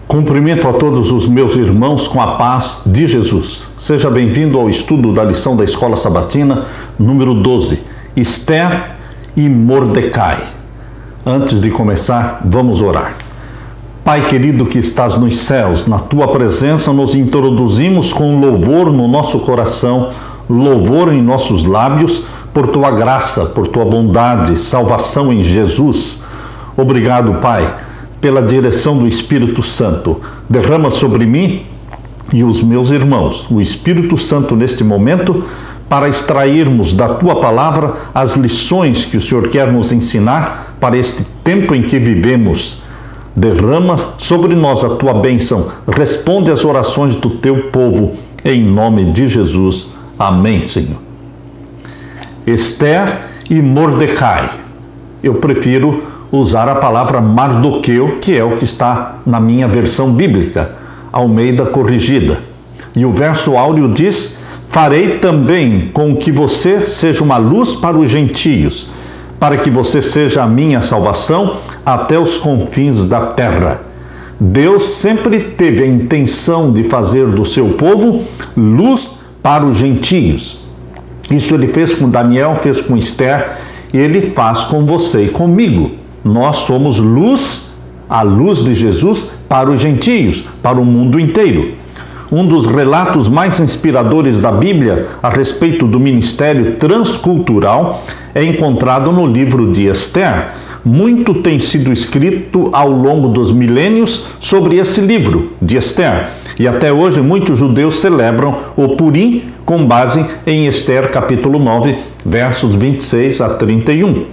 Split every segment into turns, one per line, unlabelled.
Cumprimento a todos os meus irmãos com a paz de Jesus. Seja bem-vindo ao estudo da lição da Escola Sabatina, número 12, Esther e Mordecai. Antes de começar, vamos orar. Pai querido que estás nos céus, na tua presença nos introduzimos com louvor no nosso coração, louvor em nossos lábios, por tua graça, por tua bondade, salvação em Jesus. Obrigado, Pai, pela direção do Espírito Santo. Derrama sobre mim e os meus irmãos o Espírito Santo neste momento para extrairmos da tua palavra as lições que o Senhor quer nos ensinar para este tempo em que vivemos. Derrama sobre nós a tua bênção. Responde às orações do teu povo. Em nome de Jesus. Amém, Senhor. Esther e Mordecai. Eu prefiro usar a palavra Mardoqueu, que é o que está na minha versão bíblica, Almeida Corrigida. E o verso áureo diz: farei também com que você seja uma luz para os gentios, para que você seja a minha salvação até os confins da terra. Deus sempre teve a intenção de fazer do seu povo luz para os gentios. Isso ele fez com Daniel, fez com Esther, e ele faz com você e comigo. Nós somos luz, a luz de Jesus para os gentios, para o mundo inteiro. Um dos relatos mais inspiradores da Bíblia a respeito do ministério transcultural é encontrado no livro de Esther. Muito tem sido escrito ao longo dos milênios sobre esse livro de Esther. E até hoje muitos judeus celebram o Purim com base em Esther capítulo 9, versos 26 a 31.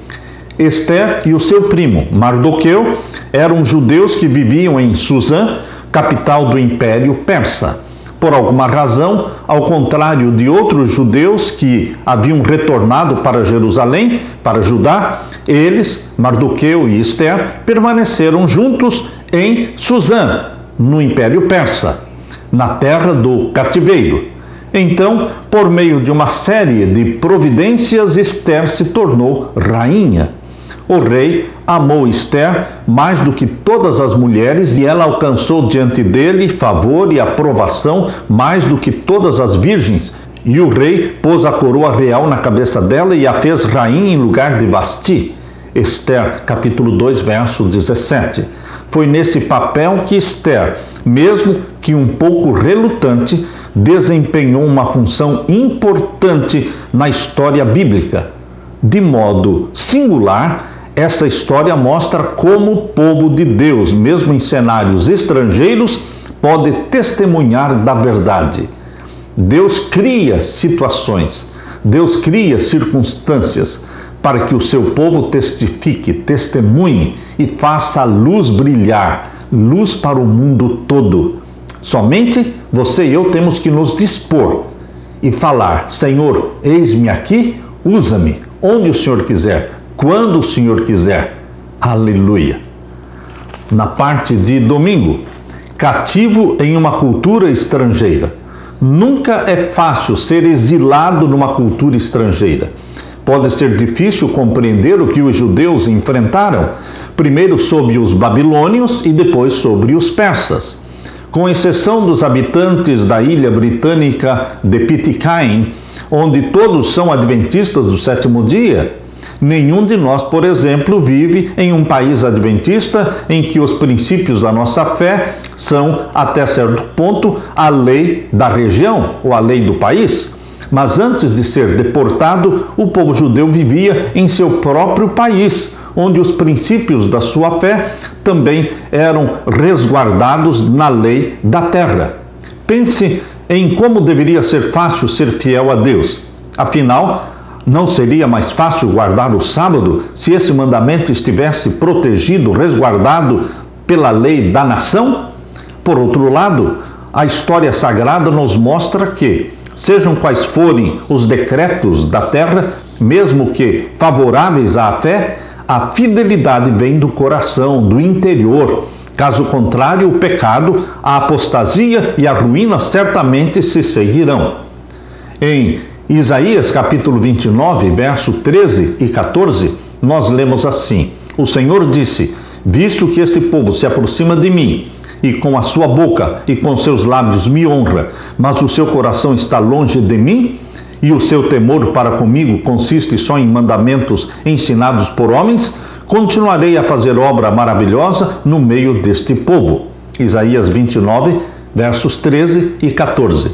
Esther e o seu primo Mardoqueu eram judeus que viviam em Suzã, capital do Império Persa. Por alguma razão, ao contrário de outros judeus que haviam retornado para Jerusalém, para Judá, eles, Mardoqueu e Esther, permaneceram juntos em Suzã, no Império Persa, na terra do cativeiro. Então, por meio de uma série de providências, Esther se tornou rainha. O rei amou Esther mais do que todas as mulheres e ela alcançou diante dele favor e aprovação mais do que todas as virgens. E o rei pôs a coroa real na cabeça dela e a fez rainha em lugar de Vasti. Esther, capítulo 2, verso 17. Foi nesse papel que Esther, mesmo que um pouco relutante, desempenhou uma função importante na história bíblica. De modo singular, essa história mostra como o povo de Deus, mesmo em cenários estrangeiros, pode testemunhar da verdade. Deus cria situações, Deus cria circunstâncias para que o seu povo testifique, testemunhe e faça a luz brilhar, luz para o mundo todo. Somente você e eu temos que nos dispor e falar: Senhor, eis-me aqui, usa-me onde o Senhor quiser, quando o Senhor quiser. Aleluia. Na parte de domingo, cativo em uma cultura estrangeira. Nunca é fácil ser exilado numa cultura estrangeira. Pode ser difícil compreender o que os judeus enfrentaram, primeiro sobre os babilônios e depois sobre os persas. Com exceção dos habitantes da ilha britânica de Pitcairn, onde todos são adventistas do sétimo dia, nenhum de nós, por exemplo, vive em um país adventista em que os princípios da nossa fé são, até certo ponto, a lei da região ou a lei do país. Mas antes de ser deportado, o povo judeu vivia em seu próprio país, onde os princípios da sua fé também eram resguardados na lei da terra. Pense em como deveria ser fácil ser fiel a Deus. Afinal, não seria mais fácil guardar o sábado se esse mandamento estivesse protegido, resguardado pela lei da nação? Por outro lado, a história sagrada nos mostra que, sejam quais forem os decretos da terra, mesmo que favoráveis à fé, a fidelidade vem do coração, do interior. Caso contrário, o pecado, a apostasia e a ruína certamente se seguirão. Em Isaías capítulo 29, verso 13 e 14, nós lemos assim: O Senhor disse: visto que este povo se aproxima de mim e com a sua boca e com seus lábios me honra, mas o seu coração está longe de mim, e o seu temor para comigo consiste só em mandamentos ensinados por homens, continuarei a fazer obra maravilhosa no meio deste povo. Isaías 29, versos 13 e 14.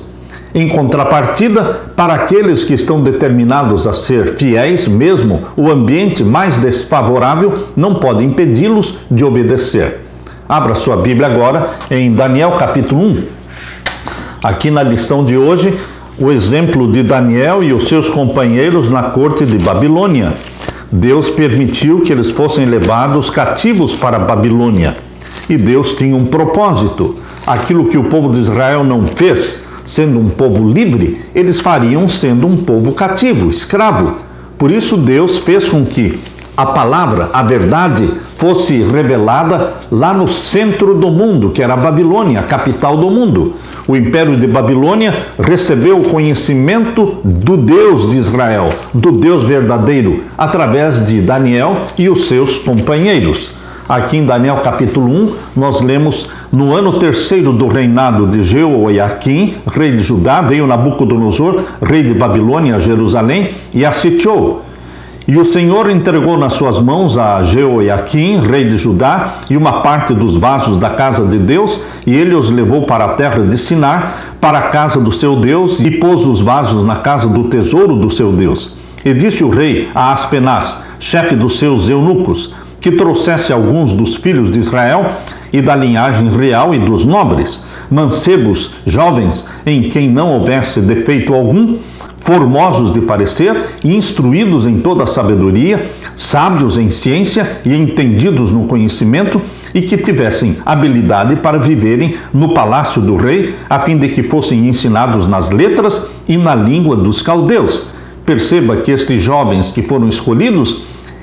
Em contrapartida, para aqueles que estão determinados a ser fiéis, mesmo o ambiente mais desfavorável não pode impedi-los de obedecer. Abra sua Bíblia agora em Daniel capítulo 1. Aqui na lição de hoje, o exemplo de Daniel e os seus companheiros na corte de Babilônia. Deus permitiu que eles fossem levados cativos para a Babilônia. E Deus tinha um propósito. Aquilo que o povo de Israel não fez, sendo um povo livre, eles fariam sendo um povo cativo, escravo. Por isso Deus fez com que a palavra, a verdade, fosse revelada lá no centro do mundo, que era a Babilônia, a capital do mundo. O Império de Babilônia recebeu o conhecimento do Deus de Israel, do Deus verdadeiro, através de Daniel e os seus companheiros. Aqui em Daniel capítulo 1, nós lemos: no ano terceiro do reinado de Jeoiaquim, rei de Judá, veio Nabucodonosor, rei de Babilônia, a Jerusalém, e a sitiou. E o Senhor entregou nas suas mãos a Jeoiaquim, rei de Judá, e uma parte dos vasos da casa de Deus, e ele os levou para a terra de Sinar, para a casa do seu Deus, e pôs os vasos na casa do tesouro do seu Deus. E disse o rei a Aspenaz, chefe dos seus eunucos, que trouxesse alguns dos filhos de Israel e da linhagem real e dos nobres, mancebos, jovens, em quem não houvesse defeito algum, formosos de parecer e instruídos em toda a sabedoria, sábios em ciência e entendidos no conhecimento, e que tivessem habilidade para viverem no palácio do rei, a fim de que fossem ensinados nas letras e na língua dos caldeus. Perceba que estes jovens que foram escolhidos,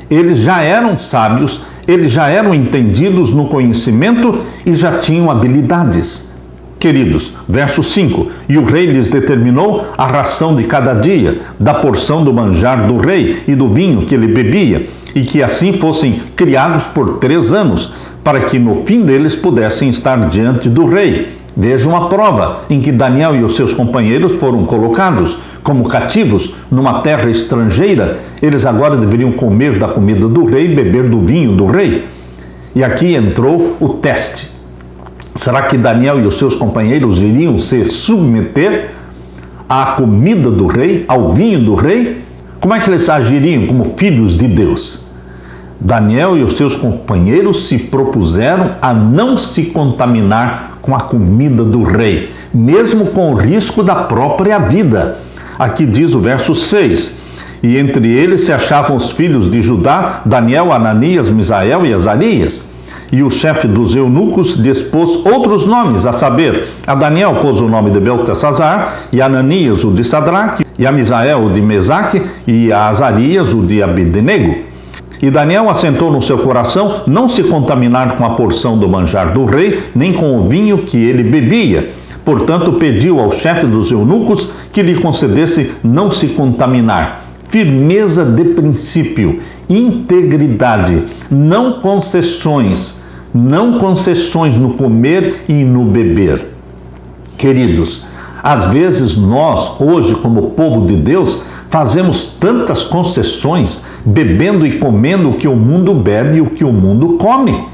eles já eram sábios, eles já eram entendidos no conhecimento e já tinham habilidades. Queridos, verso 5, e o rei lhes determinou a ração de cada dia, da porção do manjar do rei e do vinho que ele bebia, e que assim fossem criados por 3 anos, para que no fim deles pudessem estar diante do rei. Vejam a prova em que Daniel e os seus companheiros foram colocados como cativos numa terra estrangeira. Eles agora deveriam comer da comida do rei e beber do vinho do rei. E aqui entrou o teste. Será que Daniel e os seus companheiros iriam se submeter à comida do rei, ao vinho do rei? Como é que eles agiriam como filhos de Deus? Daniel e os seus companheiros se propuseram a não se contaminar com a comida do rei, mesmo com o risco da própria vida. Aqui diz o verso 6, e entre eles se achavam os filhos de Judá, Daniel, Ananias, Misael e Azarias. E o chefe dos eunucos dispôs outros nomes, a saber, a Daniel pôs o nome de Beltesazar, e a Ananias o de Sadraque, e a Misael o de Mesaque, e a Azarias o de Abednego. E Daniel assentou no seu coração não se contaminar com a porção do manjar do rei, nem com o vinho que ele bebia. Portanto, pediu ao chefe dos eunucos que lhe concedesse não se contaminar. Firmeza de princípio, integridade, não concessões no comer e no beber. Queridos, às vezes nós, hoje, como povo de Deus, fazemos tantas concessões, bebendo e comendo o que o mundo bebe e o que o mundo come,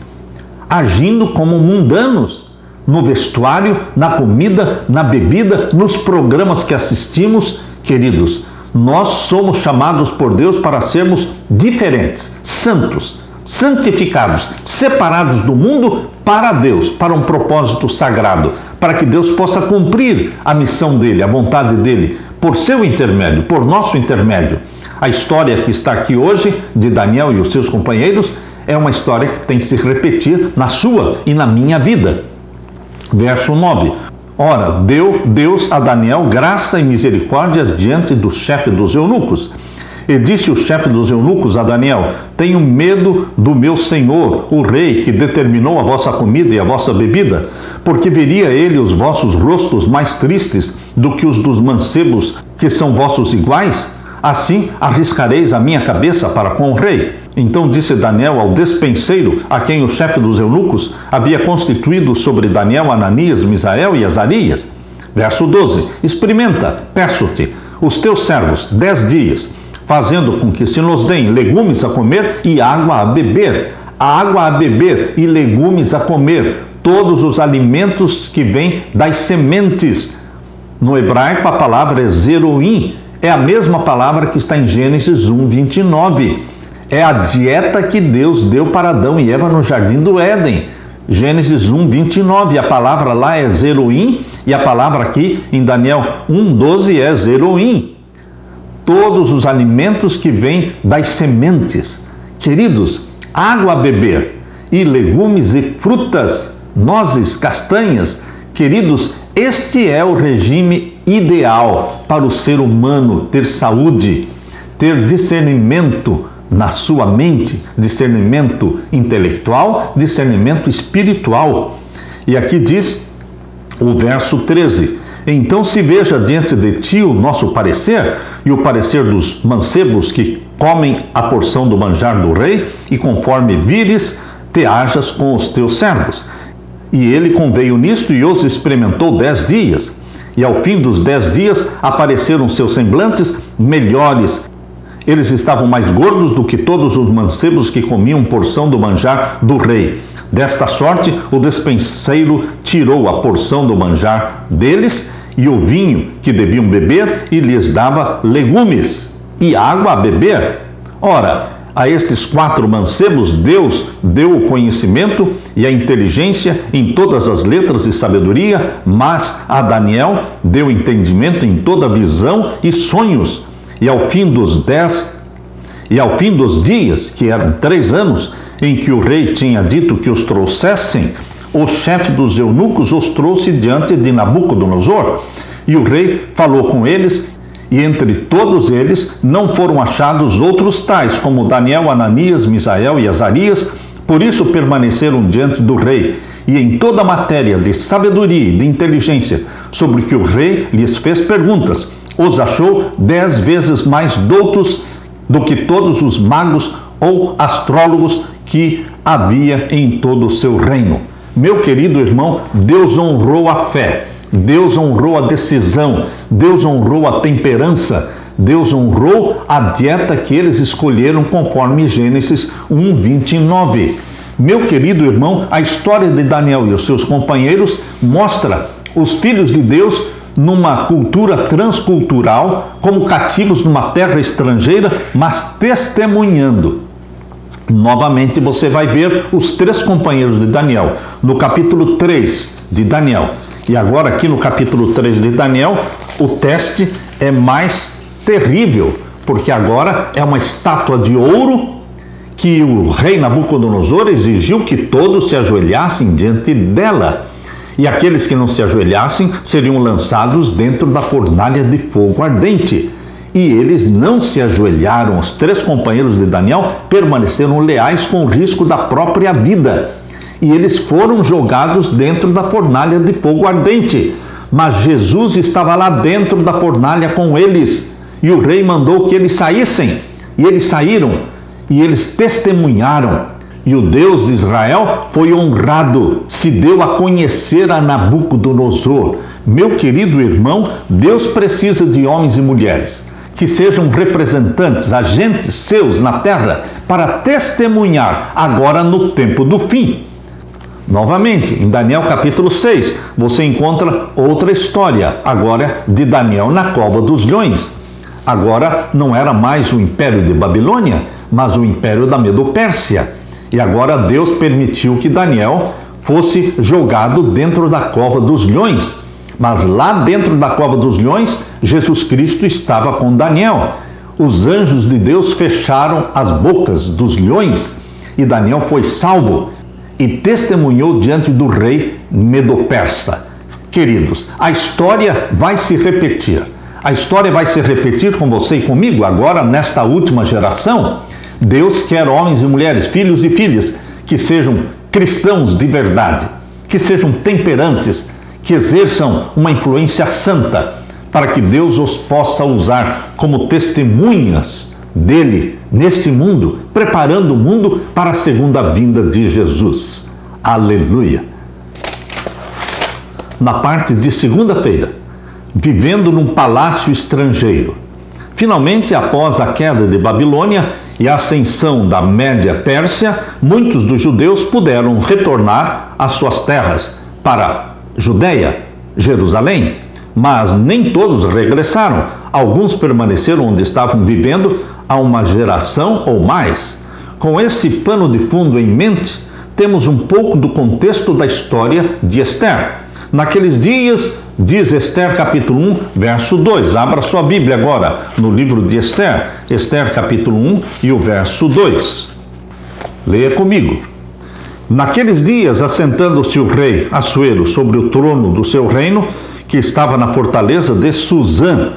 agindo como mundanos, no vestuário, na comida, na bebida, nos programas que assistimos. Queridos, nós somos chamados por Deus para sermos diferentes, santos, santificados, separados do mundo para Deus, para um propósito sagrado, para que Deus possa cumprir a missão dele, a vontade dele, por seu intermédio, por nosso intermédio. A história que está aqui hoje, de Daniel e os seus companheiros, é uma história que tem que se repetir na sua e na minha vida. Verso 9. Ora, deu Deus a Daniel graça e misericórdia diante do chefe dos eunucos. E disse o chefe dos eunucos a Daniel: tenho medo do meu senhor, o rei, que determinou a vossa comida e a vossa bebida, porque veria ele os vossos rostos mais tristes do que os dos mancebos, que são vossos iguais. Assim arriscareis a minha cabeça para com o rei. Então disse Daniel ao despenseiro, a quem o chefe dos eunucos havia constituído sobre Daniel, Ananias, Misael e Azarias. Verso 12. Experimenta, peço-te, os teus servos 10 dias, fazendo com que se nos deem legumes a comer e água a beber. Água a beber e legumes a comer, todos os alimentos que vêm das sementes. No hebraico a palavra é zeroim, é a mesma palavra que está em Gênesis 1, 29. É a dieta que Deus deu para Adão e Eva no jardim do Éden. Gênesis 1, 29. A palavra lá é zeroim e a palavra aqui em Daniel 1, 12 é zeroim. Todos os alimentos que vêm das sementes. Queridos, água a beber e legumes e frutas, nozes, castanhas. Queridos, este é o regime ideal para o ser humano ter saúde, ter discernimento na sua mente, discernimento intelectual, discernimento espiritual. E aqui diz o verso 13: então se veja diante de ti o nosso parecer e o parecer dos mancebos que comem a porção do manjar do rei, e conforme vires, te hajas com os teus servos. E ele conveio nisto e os experimentou 10 dias. E ao fim dos 10 dias apareceram seus semblantes melhores. Eles estavam mais gordos do que todos os mancebos que comiam porção do manjar do rei. Desta sorte, o despenseiro tirou a porção do manjar deles e o vinho que deviam beber e lhes dava legumes e água a beber. Ora, a estes 4 mancebos Deus deu o conhecimento e a inteligência em todas as letras e sabedoria, mas a Daniel deu entendimento em toda visão e sonhos. E ao fim dos dias, que eram 3 anos, em que o rei tinha dito que os trouxessem, o chefe dos eunucos os trouxe diante de Nabucodonosor. E o rei falou com eles, e entre todos eles não foram achados outros tais, como Daniel, Ananias, Misael e Azarias, por isso permaneceram diante do rei. E em toda a matéria de sabedoria e de inteligência, sobre que o rei lhes fez perguntas, os achou 10 vezes mais doutos do que todos os magos ou astrólogos que havia em todo o seu reino. Meu querido irmão, Deus honrou a fé, Deus honrou a decisão, Deus honrou a temperança, Deus honrou a dieta que eles escolheram conforme Gênesis 1, 29. Meu querido irmão, a história de Daniel e os seus companheiros mostra os filhos de Deus numa cultura transcultural, como cativos numa terra estrangeira, mas testemunhando. Novamente você vai ver os 3 companheiros de Daniel, no capítulo 3 de Daniel. E agora aqui no capítulo 3 de Daniel, o teste é mais terrível, porque agora é uma estátua de ouro que o rei Nabucodonosor exigiu que todos se ajoelhassem diante dela. E aqueles que não se ajoelhassem seriam lançados dentro da fornalha de fogo ardente. E eles não se ajoelharam. Os 3 companheiros de Daniel permaneceram leais com o risco da própria vida. E eles foram jogados dentro da fornalha de fogo ardente. Mas Jesus estava lá dentro da fornalha com eles. E o rei mandou que eles saíssem. E eles saíram. E eles testemunharam. E o Deus de Israel foi honrado, se deu a conhecer a Nabucodonosor. Meu querido irmão, Deus precisa de homens e mulheres que sejam representantes, agentes seus na terra, para testemunhar agora no tempo do fim. Novamente, em Daniel capítulo 6, você encontra outra história, agora de Daniel na cova dos leões. Agora não era mais o império de Babilônia, mas o império da Medo-Pérsia. E agora Deus permitiu que Daniel fosse jogado dentro da cova dos leões. Mas lá dentro da cova dos leões, Jesus Cristo estava com Daniel. Os anjos de Deus fecharam as bocas dos leões e Daniel foi salvo e testemunhou diante do rei Medo-Persa. Queridos, a história vai se repetir. A história vai se repetir com você e comigo agora nesta última geração. Deus quer homens e mulheres, filhos e filhas, que sejam cristãos de verdade, que sejam temperantes, que exerçam uma influência santa, para que Deus os possa usar como testemunhas dele neste mundo, preparando o mundo para a segunda vinda de Jesus. Aleluia! Na parte de segunda-feira, vivendo num palácio estrangeiro. Finalmente, após a queda de Babilônia e a ascensão da Média Pérsia, muitos dos judeus puderam retornar às suas terras para Judeia, Jerusalém, mas nem todos regressaram. Alguns permaneceram onde estavam vivendo há uma geração ou mais. Com esse pano de fundo em mente, temos um pouco do contexto da história de Esther. Naqueles dias, diz Esther capítulo 1, verso 2. Abra sua Bíblia agora no livro de Esther. Esther capítulo 1 e o verso 2. Leia comigo. Naqueles dias, assentando-se o rei Assuero sobre o trono do seu reino, que estava na fortaleza de Suzã.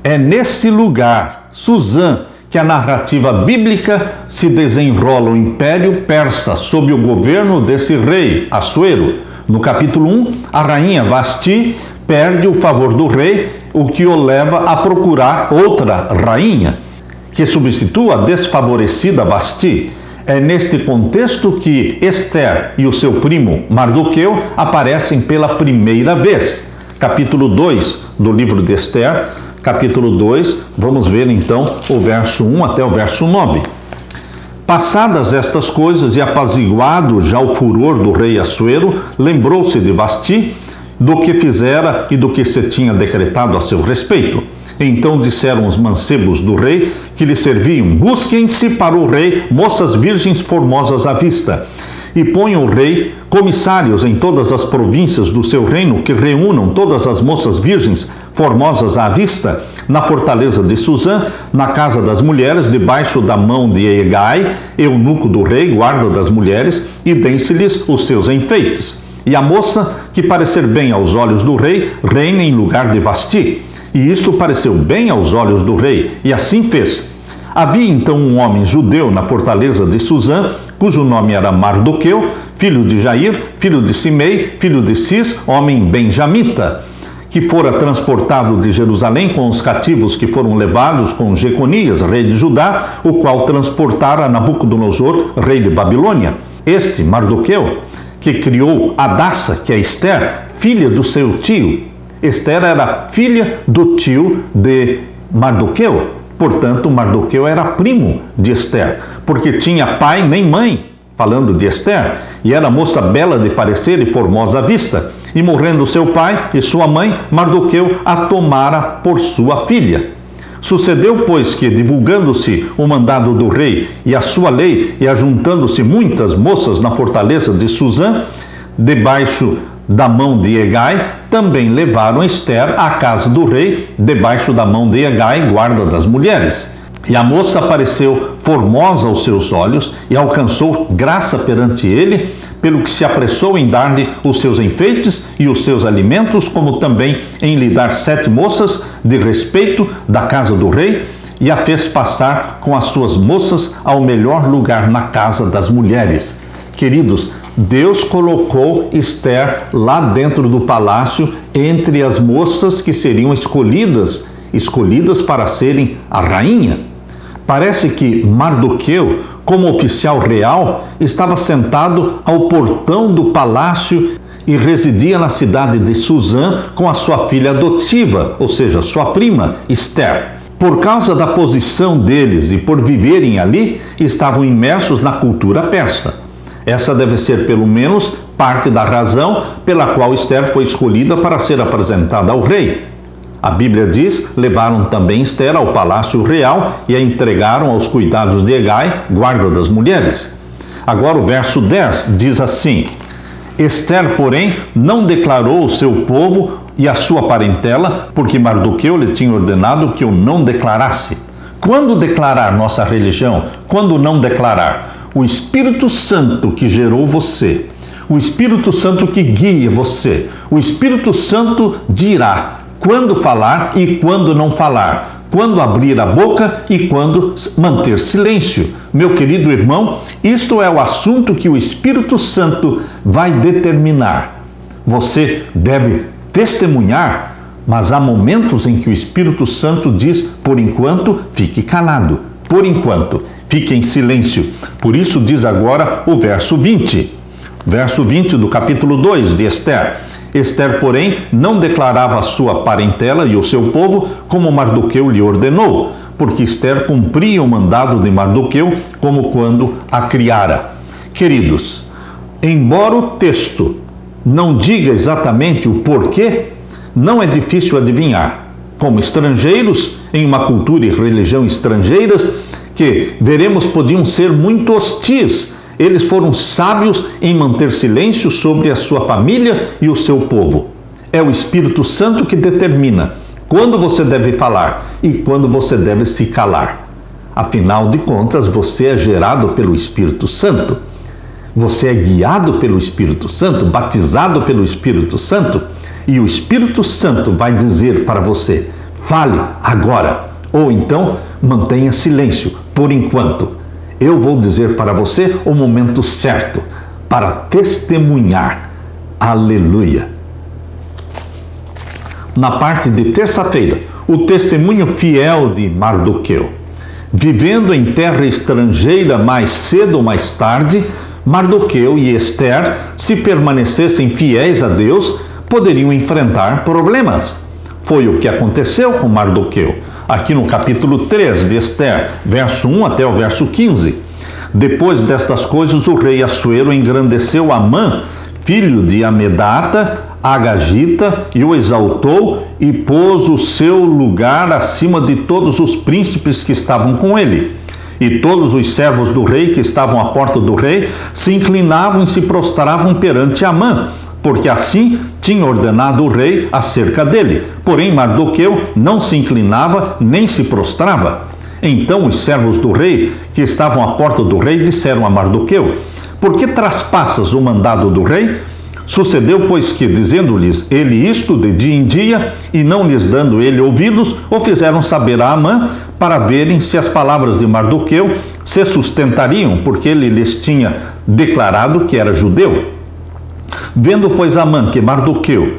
É nesse lugar, Suzã, que a narrativa bíblica se desenrola o Império Persa sob o governo desse rei Assuero. No capítulo 1, a rainha Vasti perde o favor do rei, o que o leva a procurar outra rainha, que substitua a desfavorecida Vasti. É neste contexto que Esther e o seu primo Mardoqueu aparecem pela primeira vez. Capítulo 2 do livro de Esther, capítulo 2, vamos ver então o verso 1 até o verso 9. Passadas estas coisas e apaziguado já o furor do rei Assuero, lembrou-se de Vasti, do que fizera e do que se tinha decretado a seu respeito. Então disseram os mancebos do rei que lhe serviam: busquem-se para o rei moças virgens formosas à vista, e ponham o rei comissários em todas as províncias do seu reino, que reúnam todas as moças virgens formosas à vista, na fortaleza de Suzã, na casa das mulheres, debaixo da mão de Egai, eunuco do rei, guarda das mulheres, e deem-se-lhes os seus enfeites. E a moça, que parecer bem aos olhos do rei, reine em lugar de Vasti. E isto pareceu bem aos olhos do rei, e assim fez. Havia então um homem judeu na fortaleza de Suzã, cujo nome era Mardoqueu, filho de Jair, filho de Simei, filho de Cis, homem benjamita, que fora transportado de Jerusalém com os cativos que foram levados com Jeconias, rei de Judá, o qual transportara Nabucodonosor, rei de Babilônia. Este Mardoqueu, que criou Adassa, que é Esther, filha do seu tio. Esther era filha do tio de Mardoqueu. Portanto, Mardoqueu era primo de Esther, porque tinha pai nem mãe, falando de Esther, e era moça bela de parecer e formosa à vista. E morrendo seu pai e sua mãe, Mardoqueu a tomara por sua filha. Sucedeu, pois, que, divulgando-se o mandado do rei e a sua lei, e ajuntando-se muitas moças na fortaleza de Suzã, debaixo da mão de Egai, também levaram Esther à casa do rei, debaixo da mão de Egai, guarda das mulheres. E a moça apareceu formosa aos seus olhos e alcançou graça perante ele, pelo que se apressou em dar-lhe os seus enfeites e os seus alimentos, como também em lhe dar 7 moças de respeito da casa do rei, e a fez passar com as suas moças ao melhor lugar na casa das mulheres. Queridos, Deus colocou Esther lá dentro do palácio entre as moças que seriam escolhidas para serem a rainha. Parece que Mardoqueu, como oficial real, estava sentado ao portão do palácio e residia na cidade de Suzã com a sua filha adotiva, ou seja, sua prima, Esther. Por causa da posição deles e por viverem ali, estavam imersos na cultura persa. Essa deve ser, pelo menos, parte da razão pela qual Esther foi escolhida para ser apresentada ao rei. A Bíblia diz: levaram também Esther ao palácio real e a entregaram aos cuidados de Egai, guarda das mulheres. Agora o verso 10 diz assim: Esther, porém, não declarou o seu povo e a sua parentela, porque Mardoqueu lhe tinha ordenado que o não declarasse. Quando declarar nossa religião? Quando não declarar? O Espírito Santo que gerou você, o Espírito Santo que guia você, o Espírito Santo dirá quando falar e quando não falar, quando abrir a boca e quando manter silêncio. Meu querido irmão, isto é o assunto que o Espírito Santo vai determinar. Você deve testemunhar Mas há momentos em que o Espírito Santo diz, por enquanto, fique calado. Por enquanto, fique em silêncio. Por isso diz agora o verso 20. Verso 20 do capítulo 2 de Esther. Esther, porém, não declarava a sua parentela e o seu povo como Mardoqueu lhe ordenou, porque Esther cumpria o mandado de Mardoqueu como quando a criara. Queridos, embora o texto não diga exatamente o porquê, não é difícil adivinhar. Como estrangeiros, em uma cultura e religião estrangeiras, que veremos podiam ser muito hostis, eles foram sábios em manter silêncio sobre a sua família e o seu povo. É o Espírito Santo que determina quando você deve falar e quando você deve se calar. Afinal de contas, você é gerado pelo Espírito Santo. Você é guiado pelo Espírito Santo, batizado pelo Espírito Santo, e o Espírito Santo vai dizer para você, fale agora, ou então mantenha silêncio por enquanto. Eu vou dizer para você o momento certo para testemunhar. Aleluia! Na parte de terça-feira, o testemunho fiel de Mardoqueu. Vivendo em terra estrangeira mais cedo ou mais tarde, Mardoqueu e Esther, se permanecessem fiéis a Deus, poderiam enfrentar problemas. Foi o que aconteceu com Mardoqueu. Aqui no capítulo 3 de Esther, verso 1 até o verso 15. Depois destas coisas, o rei Assuero engrandeceu Amã, filho de Amedata, Agagita, e o exaltou e pôs o seu lugar acima de todos os príncipes que estavam com ele. E todos os servos do rei que estavam à porta do rei se inclinavam e se prostravam perante Amã, porque assim tinha ordenado o rei acerca dele. Porém, Mardoqueu não se inclinava nem se prostrava. Então os servos do rei, que estavam à porta do rei, disseram a Mardoqueu, por que traspassas o mandado do rei? Sucedeu, pois, que, dizendo-lhes ele isto de dia em dia, e não lhes dando ele ouvidos, o fizeram saber a Amã, para verem se as palavras de Mardoqueu se sustentariam, porque ele lhes tinha declarado que era judeu. Vendo, pois, Amã que Mardoqueu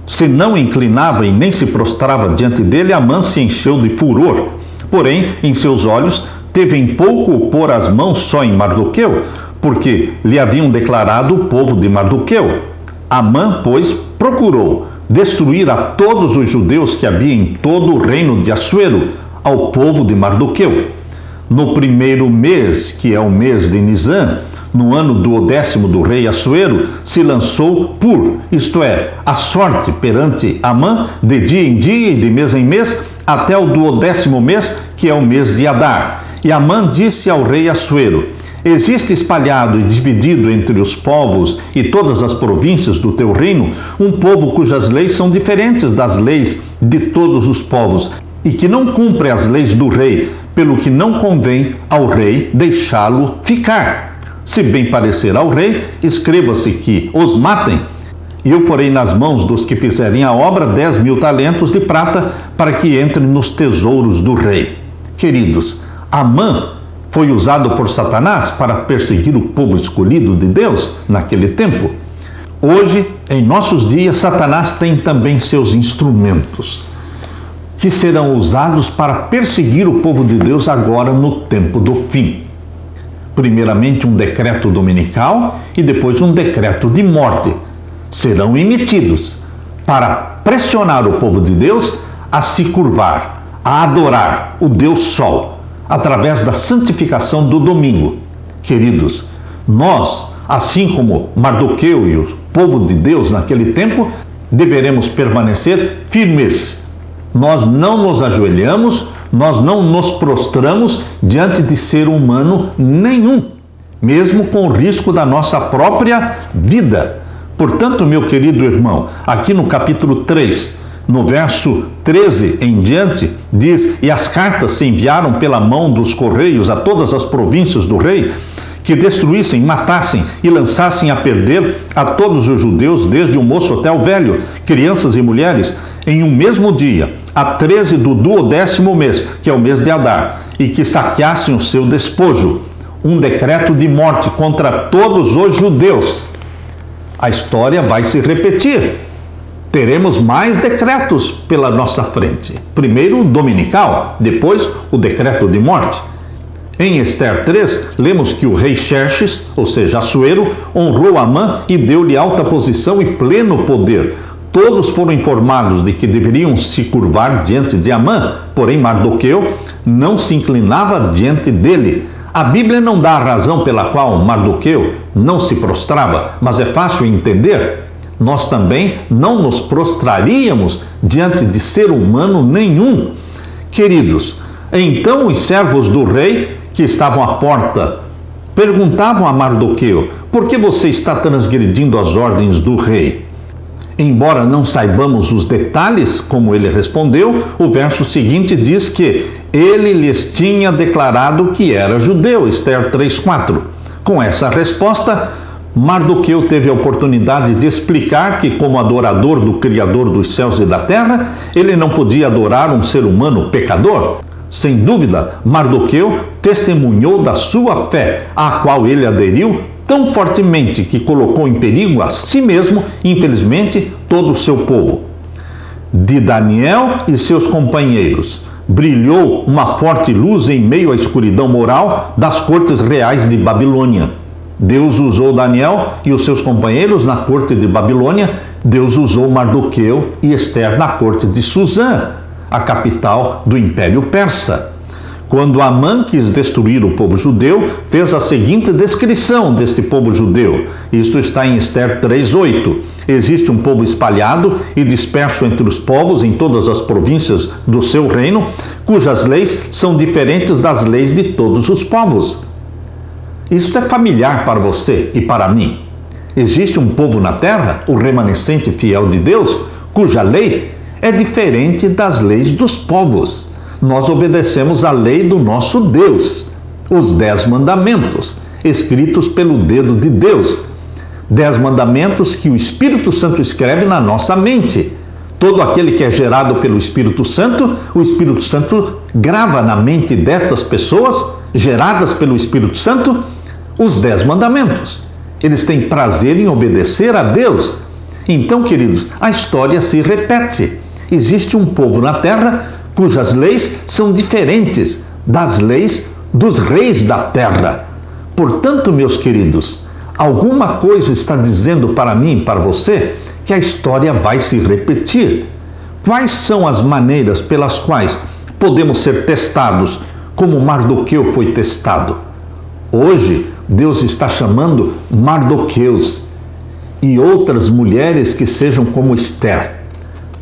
se não inclinava e nem se prostrava diante dele, Amã se encheu de furor. Porém, em seus olhos, teve em pouco pôr as mãos só em Mardoqueu, porque lhe haviam declarado o povo de Mardoqueu. Amã, pois, procurou destruir a todos os judeus que havia em todo o reino de Assuero, ao povo de Mardoqueu. No primeiro mês, que é o mês de Nisã, no ano 12º do rei Assuero, se lançou isto é, a sorte perante Amã, de dia em dia e de mês em mês, até o 12º mês, que é o mês de Adar. E Amã disse ao rei Assuero, existe espalhado e dividido entre os povos e todas as províncias do teu reino um povo cujas leis são diferentes das leis de todos os povos e que não cumpre as leis do rei, pelo que não convém ao rei deixá-lo ficar. Se bem parecer ao rei, escreva-se que os matem, e eu porei nas mãos dos que fizerem a obra 10.000 talentos de prata para que entrem nos tesouros do rei. Queridos, Amã foi usado por Satanás para perseguir o povo escolhido de Deus naquele tempo. Hoje, em nossos dias, Satanás tem também seus instrumentos, que serão usados para perseguir o povo de Deus agora no tempo do fim. Primeiramente um decreto dominical e depois um decreto de morte serão emitidos para pressionar o povo de Deus a se curvar, a adorar o Deus Sol, através da santificação do domingo. Queridos, nós, assim como Mardoqueu e o povo de Deus naquele tempo, deveremos permanecer firmes. Nós não nos ajoelhamos, nós não nos prostramos diante de ser humano nenhum, mesmo com o risco da nossa própria vida. Portanto, meu querido irmão, aqui no capítulo 3, no verso 13 em diante, diz, e as cartas se enviaram pela mão dos correios a todas as províncias do rei, que destruíssem, matassem e lançassem a perder a todos os judeus, desde o moço até o velho, crianças e mulheres, em um mesmo dia, a 13 do 12º mês, que é o mês de Adar, e que saqueassem o seu despojo, um decreto de morte contra todos os judeus. A história vai se repetir. teremos mais decretos pela nossa frente. Primeiro o dominical, depois o decreto de morte. Em Esther 3, lemos que o rei Xerxes, ou seja, Assuero, honrou Amã e deu-lhe alta posição e pleno poder. Todos foram informados de que deveriam se curvar diante de Amã, porém Mardoqueu não se inclinava diante dele. A Bíblia não dá a razão pela qual Mardoqueu não se prostrava, mas é fácil entender. Nós também não nos prostraríamos diante de ser humano nenhum. Queridos, então os servos do rei que estavam à porta perguntavam a Mardoqueu: por que você está transgredindo as ordens do rei? Embora não saibamos os detalhes, como ele respondeu, o verso seguinte diz que ele lhes tinha declarado que era judeu, Esther 3:4. Com essa resposta, Mardoqueu teve a oportunidade de explicar que, como adorador do Criador dos céus e da terra, ele não podia adorar um ser humano pecador. Sem dúvida, Mardoqueu testemunhou da sua fé, à qual ele aderiu tão fortemente que colocou em perigo a si mesmo, infelizmente, todo o seu povo. De Daniel e seus companheiros, brilhou uma forte luz em meio à escuridão moral das cortes reais de Babilônia. Deus usou Daniel e os seus companheiros na corte de Babilônia. Deus usou Mardoqueu e Esther na corte de Suzã, a capital do Império Persa. Quando Amã quis destruir o povo judeu, fez a seguinte descrição deste povo judeu. Isto está em Esther 3:8. Existe um povo espalhado e disperso entre os povos em todas as províncias do seu reino, cujas leis são diferentes das leis de todos os povos. Isto é familiar para você e para mim. Existe um povo na terra, o remanescente fiel de Deus, cuja lei é diferente das leis dos povos. Nós obedecemos a lei do nosso Deus, os 10 mandamentos, escritos pelo dedo de Deus. 10 mandamentos que o Espírito Santo escreve na nossa mente. Todo aquele que é gerado pelo Espírito Santo, o Espírito Santo grava na mente destas pessoas, geradas pelo Espírito Santo, os 10 mandamentos. Eles têm prazer em obedecer a Deus. Então, queridos, a história se repete. Existe um povo na terra cujas leis são diferentes das leis dos reis da terra. Portanto, meus queridos, alguma coisa está dizendo para mim e para você que a história vai se repetir. Quais são as maneiras pelas quais podemos ser testados como Mardoqueu foi testado? Hoje, Deus está chamando Mardoqueus e outras mulheres que sejam como Esther,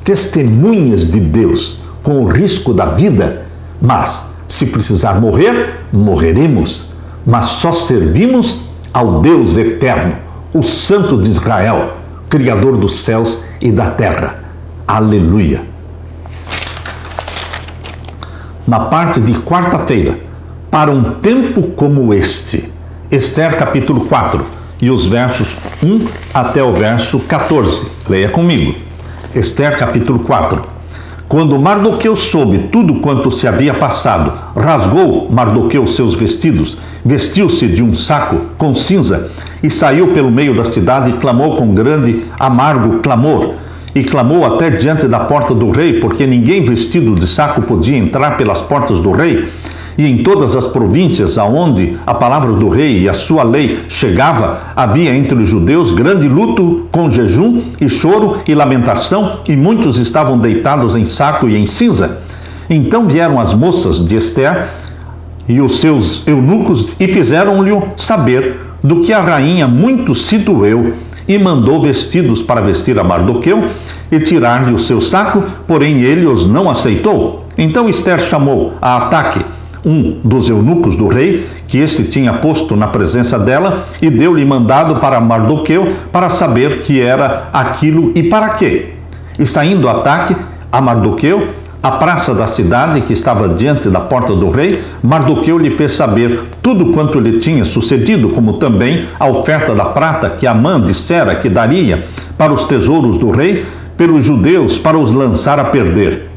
testemunhas de Deus, com o risco da vida, mas se precisar morrer, morreremos, mas só servimos ao Deus eterno, o Santo de Israel, Criador dos céus e da terra. Aleluia! Na parte de quarta-feira, para um tempo como este, Esther capítulo 4 e os versos 1 até o verso 14. Leia comigo. Esther capítulo 4. Quando Mardoqueu soube tudo quanto se havia passado, rasgou Mardoqueu seus vestidos, vestiu-se de um saco com cinza e saiu pelo meio da cidade e clamou com grande, amargo clamor. E clamou até diante da porta do rei, porque ninguém vestido de saco podia entrar pelas portas do rei. E em todas as províncias aonde a palavra do rei e a sua lei chegava, havia entre os judeus grande luto com jejum e choro e lamentação, e muitos estavam deitados em saco e em cinza. Então vieram as moças de Esther e os seus eunucos e fizeram-lhe saber do que a rainha muito se doeu, e mandou vestidos para vestir a Mardoqueu e tirar-lhe o seu saco, porém ele os não aceitou. Então Esther chamou a Ataque, um dos eunucos do rei, que este tinha posto na presença dela, e deu-lhe mandado para Mardoqueu para saber que era aquilo e para quê. E saindo Ataque a Mardoqueu, à praça da cidade que estava diante da porta do rei, Mardoqueu lhe fez saber tudo quanto lhe tinha sucedido, como também a oferta da prata que Amã dissera que daria para os tesouros do rei, pelos judeus, para os lançar a perder.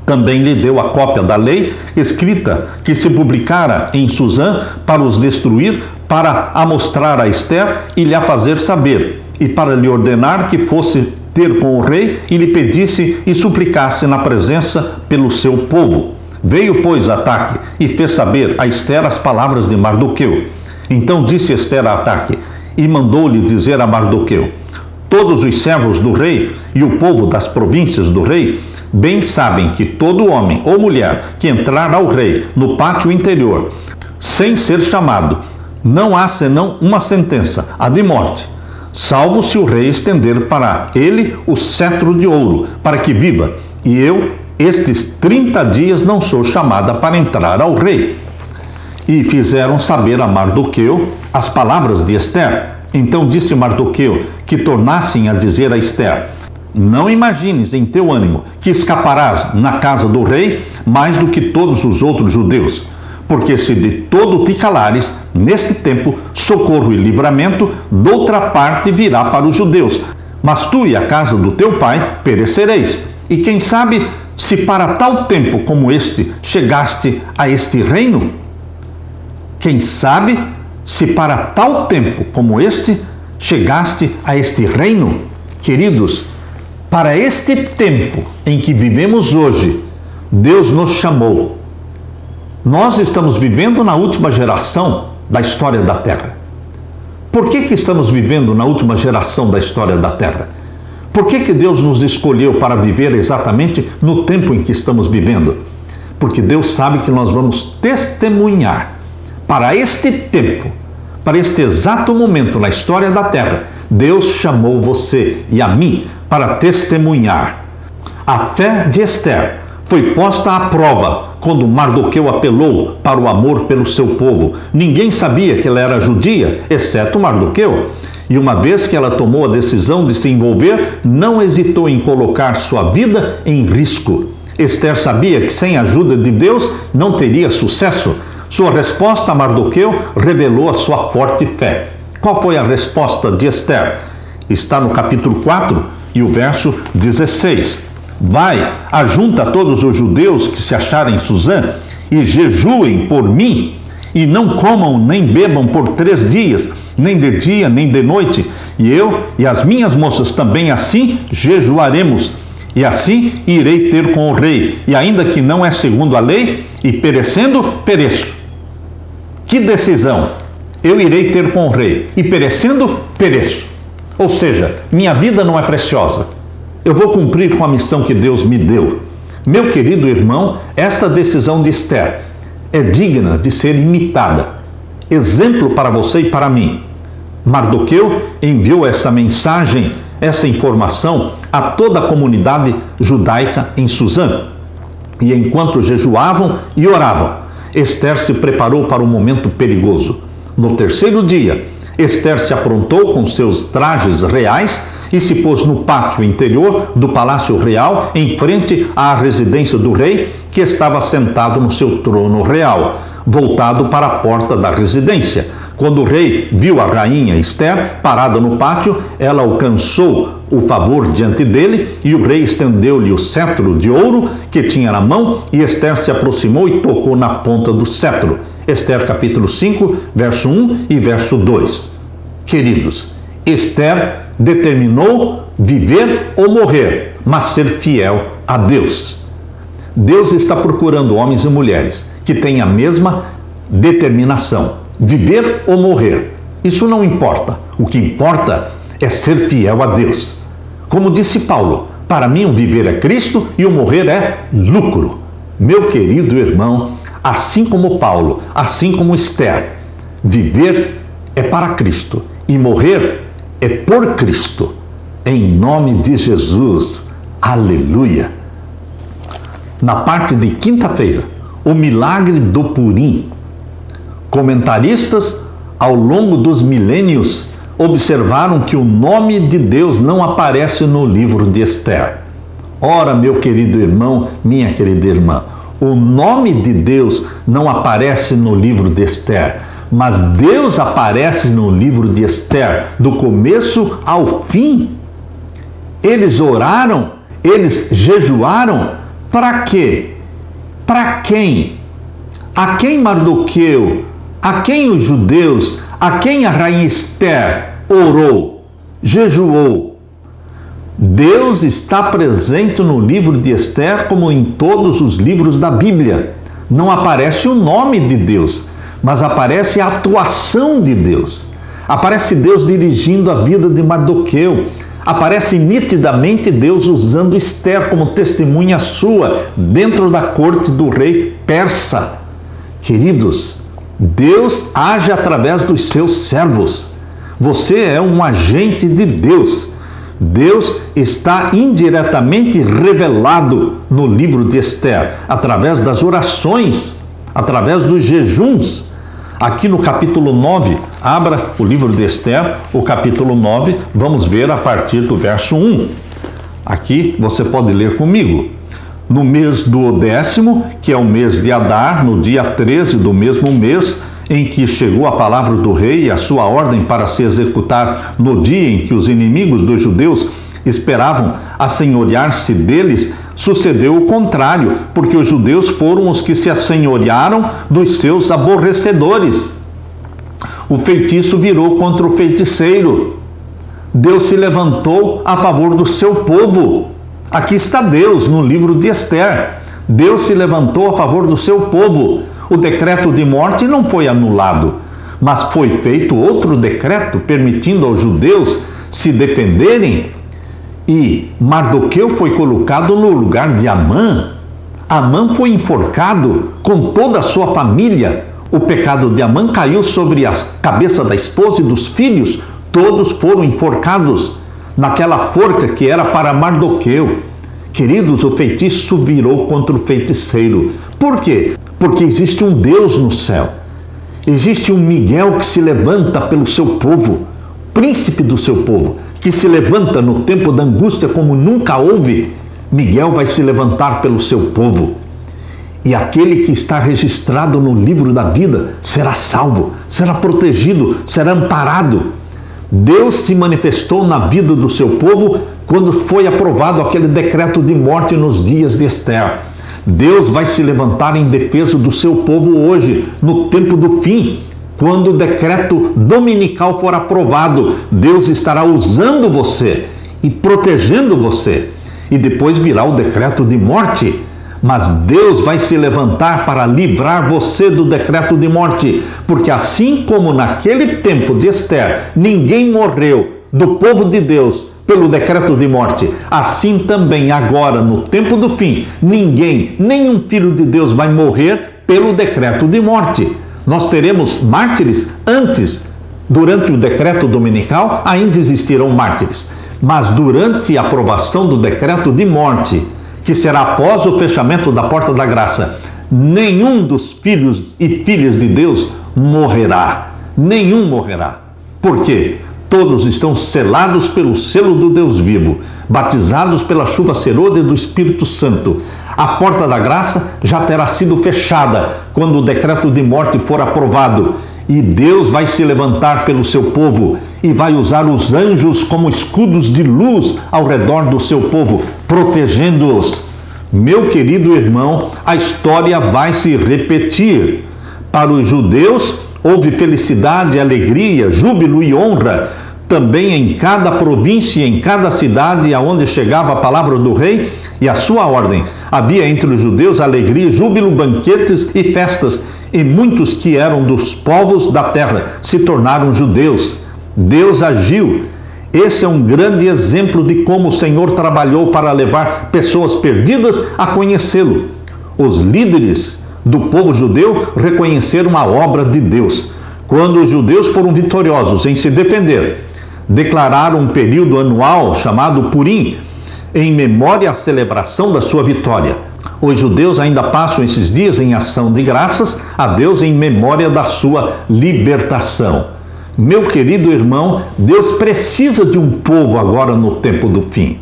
Também lhe deu a cópia da lei escrita que se publicara em Suzã para os destruir, para a mostrar a Esther e lhe a fazer saber, e para lhe ordenar que fosse ter com o rei e lhe pedisse e suplicasse na presença pelo seu povo. Veio, pois, Ataque e fez saber a Ester as palavras de Mardoqueu. Então disse Ester a Ataque e mandou-lhe dizer a Mardoqueu: todos os servos do rei e o povo das províncias do rei bem sabem que todo homem ou mulher que entrar ao rei no pátio interior, sem ser chamado, não há senão uma sentença, a de morte, salvo se o rei estender para ele o cetro de ouro, para que viva, e eu, estes 30 dias, não sou chamada para entrar ao rei. E fizeram saber a Mardoqueu as palavras de Ester. Então disse Mardoqueu que tornassem a dizer a Ester: não imagines em teu ânimo que escaparás na casa do rei mais do que todos os outros judeus, porque se de todo te calares, neste tempo, socorro e livramento doutra parte virá para os judeus, mas tu e a casa do teu pai perecereis. E quem sabe se para tal tempo como este chegaste a este reino? Quem sabe se para tal tempo como este chegaste a este reino? Queridos, para este tempo em que vivemos hoje, Deus nos chamou. Nós estamos vivendo na última geração da história da Terra. Por que estamos vivendo na última geração da história da Terra? Por que Deus nos escolheu para viver exatamente no tempo em que estamos vivendo? Porque Deus sabe que nós vamos testemunhar para este tempo, para este exato momento na história da Terra. Deus chamou você e a mim para testemunhar. A fé de Ester foi posta à prova quando Mardoqueu apelou para o amor pelo seu povo. Ninguém sabia que ela era judia, exceto Mardoqueu. E uma vez que ela tomou a decisão de se envolver, não hesitou em colocar sua vida em risco. Ester sabia que sem a ajuda de Deus não teria sucesso. Sua resposta a Mardoqueu revelou a sua forte fé. Qual foi a resposta de Ester? Está no capítulo 4 e o verso 16. Vai, ajunta todos os judeus que se acharem em Suzã e jejuem por mim, e não comam nem bebam por 3 dias, nem de dia nem de noite, e eu e as minhas moças também assim jejuaremos, e assim irei ter com o rei, e ainda que não é segundo a lei, e perecendo, pereço. Que decisão! Eu irei ter com o rei, e perecendo, pereço. Ou seja, minha vida não é preciosa. Eu vou cumprir com a missão que Deus me deu. Meu querido irmão, esta decisão de Ester é digna de ser imitada. Exemplo para você e para mim. Mardoqueu enviou essa mensagem, essa informação a toda a comunidade judaica em Suzã. E enquanto jejuavam e oravam, Ester se preparou para um momento perigoso. No 3º dia, Ester se aprontou com seus trajes reais e se pôs no pátio interior do palácio real, em frente à residência do rei, que estava sentado no seu trono real, voltado para a porta da residência. Quando o rei viu a rainha Ester parada no pátio, ela alcançou o favor diante dele, e o rei estendeu-lhe o cetro de ouro que tinha na mão, e Ester se aproximou e tocou na ponta do cetro. Ester capítulo 5, verso 1 e verso 2. Queridos, Ester determinou viver ou morrer, mas ser fiel a Deus. Deus está procurando homens e mulheres que têm a mesma determinação, viver ou morrer. Isso não importa. O que importa é ser fiel a Deus. Como disse Paulo, para mim o viver é Cristo e o morrer é lucro. Meu querido irmão, assim como Paulo, assim como Ester, viver é para Cristo e morrer é por Cristo. Em nome de Jesus. Aleluia. Na parte de quinta-feira, o milagre do Purim. Comentaristas, ao longo dos milênios, observaram que o nome de Deus não aparece no livro de Ester. Ora, meu querido irmão, minha querida irmã, o nome de Deus não aparece no livro de Ester, mas Deus aparece no livro de Ester, do começo ao fim. Eles oraram, eles jejuaram, para quê? Para quem? A quem Mardoqueu, a quem os judeus, a quem a rainha Ester orou, jejuou? Deus está presente no livro de Esther como em todos os livros da Bíblia. Não aparece o nome de Deus, mas aparece a atuação de Deus. Aparece Deus dirigindo a vida de Mardoqueu. Aparece nitidamente Deus usando Esther como testemunha sua dentro da corte do rei persa. Queridos, Deus age através dos seus servos. Você é um agente de Deus. Deus está indiretamente revelado no livro de Esther, através das orações, através dos jejuns. Aqui no capítulo 9, abra o livro de Esther, o capítulo 9, vamos ver a partir do verso 1. Aqui você pode ler comigo. No mês do 10º, que é o mês de Adar, no dia 13 do mesmo mês, em que chegou a palavra do rei e a sua ordem para se executar no dia em que os inimigos dos judeus esperavam assenhorear-se deles, sucedeu o contrário, porque os judeus foram os que se assenhorearam dos seus aborrecedores. O feitiço virou contra o feiticeiro. Deus se levantou a favor do seu povo. Aqui está Deus no livro de Esther. Deus se levantou a favor do seu povo. O decreto de morte não foi anulado, mas foi feito outro decreto permitindo aos judeus se defenderem. E Mardoqueu foi colocado no lugar de Amã. Amã foi enforcado com toda a sua família. O pecado de Amã caiu sobre a cabeça da esposa e dos filhos. Todos foram enforcados naquela forca que era para Mardoqueu. Queridos, o feitiço virou contra o feiticeiro. Por quê? Porque existe um Deus no céu. Existe um Miguel que se levanta pelo seu povo, príncipe do seu povo, que se levanta no tempo da angústia como nunca houve. Miguel vai se levantar pelo seu povo. E aquele que está registrado no livro da vida será salvo, será protegido, será amparado. Deus se manifestou na vida do seu povo quando foi aprovado aquele decreto de morte nos dias de Esther. Deus vai se levantar em defesa do seu povo hoje, no tempo do fim. Quando o decreto dominical for aprovado, Deus estará usando você e protegendo você. E depois virá o decreto de morte. Mas Deus vai se levantar para livrar você do decreto de morte. Porque assim como naquele tempo de Esther, ninguém morreu do povo de Deus pelo decreto de morte, assim também agora, no tempo do fim, ninguém, nenhum filho de Deus vai morrer pelo decreto de morte. Nós teremos mártires antes, durante o decreto dominical, ainda existirão mártires. Mas durante a aprovação do decreto de morte, que será após o fechamento da porta da graça, nenhum dos filhos e filhas de Deus morrerá. Nenhum morrerá. Por quê? Todos estão selados pelo selo do Deus vivo, batizados pela chuva serôdia do Espírito Santo. A porta da graça já terá sido fechada quando o decreto de morte for aprovado. E Deus vai se levantar pelo seu povo e vai usar os anjos como escudos de luz ao redor do seu povo, protegendo-os. Meu querido irmão, a história vai se repetir. Para os judeus, houve felicidade, alegria, júbilo e honra. Também em cada província e em cada cidade aonde chegava a palavra do rei e a sua ordem. Havia entre os judeus alegria, júbilo, banquetes e festas. E muitos que eram dos povos da terra se tornaram judeus. Deus agiu. Esse é um grande exemplo de como o Senhor trabalhou para levar pessoas perdidas a conhecê-lo. Os líderes do povo judeu reconheceram a obra de Deus. Quando os judeus foram vitoriosos em se defender, declararam um período anual chamado Purim, em memória à celebração da sua vitória. Os judeus ainda passam esses dias em ação de graças a Deus em memória da sua libertação. Meu querido irmão, Deus precisa de um povo agora no tempo do fim.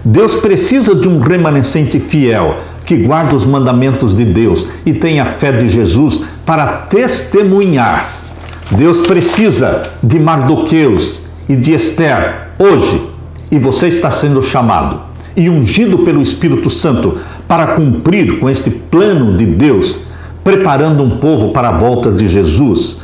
Deus precisa de um remanescente fiel que guarda os mandamentos de Deus e tenha fé de Jesus para testemunhar. Deus precisa de Mardoqueus e de Esther hoje, e você está sendo chamado e ungido pelo Espírito Santo para cumprir com este plano de Deus, preparando um povo para a volta de Jesus.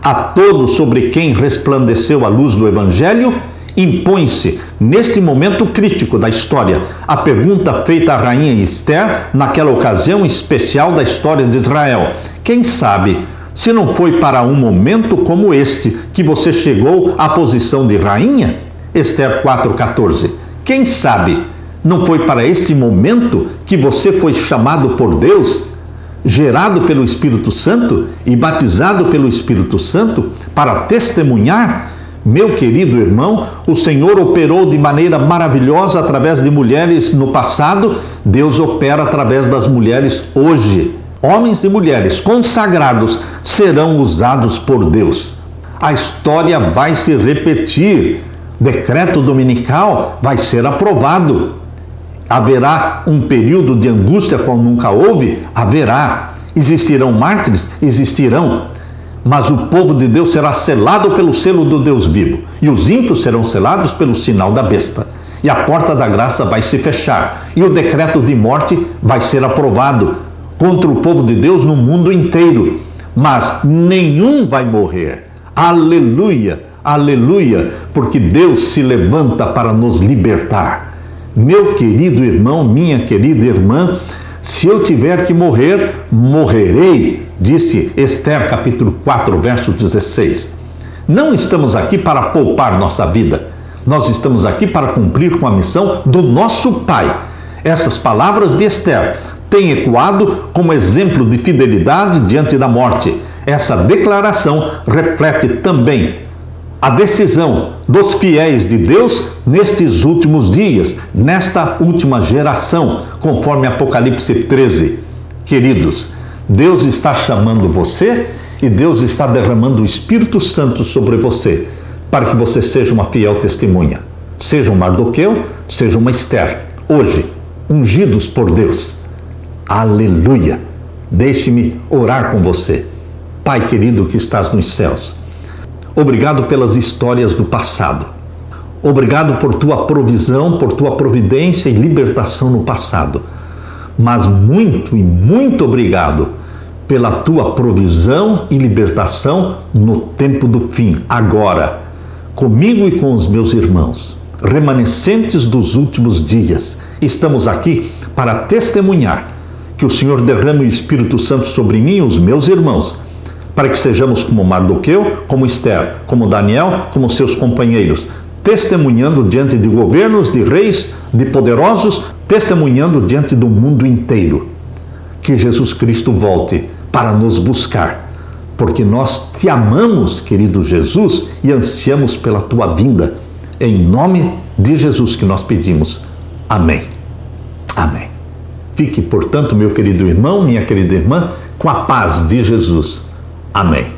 A todos sobre quem resplandeceu a luz do Evangelho Impõe-se, neste momento crítico da história, a pergunta feita à rainha Esther, naquela ocasião especial da história de Israel. Quem sabe, se não foi para um momento como este que você chegou à posição de rainha? Esther 4,14. Quem sabe, não foi para este momento que você foi chamado por Deus, gerado pelo Espírito Santo e batizado pelo Espírito Santo para testemunhar? Meu querido irmão, o Senhor operou de maneira maravilhosa através de mulheres no passado, Deus opera através das mulheres hoje. Homens e mulheres consagrados serão usados por Deus. A história vai se repetir. Decreto dominical vai ser aprovado. Haverá um período de angústia como nunca houve? Haverá. Existirão mártires? Existirão. Mas o povo de Deus será selado pelo selo do Deus vivo. E os ímpios serão selados pelo sinal da besta. E a porta da graça vai se fechar. E o decreto de morte vai ser aprovado contra o povo de Deus no mundo inteiro. Mas nenhum vai morrer. Aleluia, aleluia, porque Deus se levanta para nos libertar. Meu querido irmão, minha querida irmã, se eu tiver que morrer, morrerei, disse Esther capítulo 4, verso 16. Não estamos aqui para poupar nossa vida. Nós estamos aqui para cumprir com a missão do nosso Pai. Essas palavras de Esther têm ecoado como exemplo de fidelidade diante da morte. Essa declaração reflete também a decisão dos fiéis de Deus nestes últimos dias, nesta última geração, conforme Apocalipse 13. Queridos, Deus está chamando você e Deus está derramando o Espírito Santo sobre você, para que você seja uma fiel testemunha. Seja um Mardoqueu, seja uma Esther. Hoje, ungidos por Deus. Aleluia! Deixe-me orar com você. Pai querido que estás nos céus, obrigado pelas histórias do passado. Obrigado por tua provisão, por tua providência e libertação no passado. Mas muito e muito obrigado pela tua provisão e libertação no tempo do fim, agora, comigo e com os meus irmãos, remanescentes dos últimos dias. Estamos aqui para testemunhar que o Senhor derrame o Espírito Santo sobre mim e os meus irmãos, para que sejamos como Mardoqueu, como Esther, como Daniel, como seus companheiros, testemunhando diante de governos, de reis, de poderosos, testemunhando diante do mundo inteiro. Que Jesus Cristo volte para nos buscar, porque nós te amamos, querido Jesus, e ansiamos pela tua vinda. Em nome de Jesus que nós pedimos. Amém. Amém. Fique, portanto, meu querido irmão, minha querida irmã, com a paz de Jesus. Amém.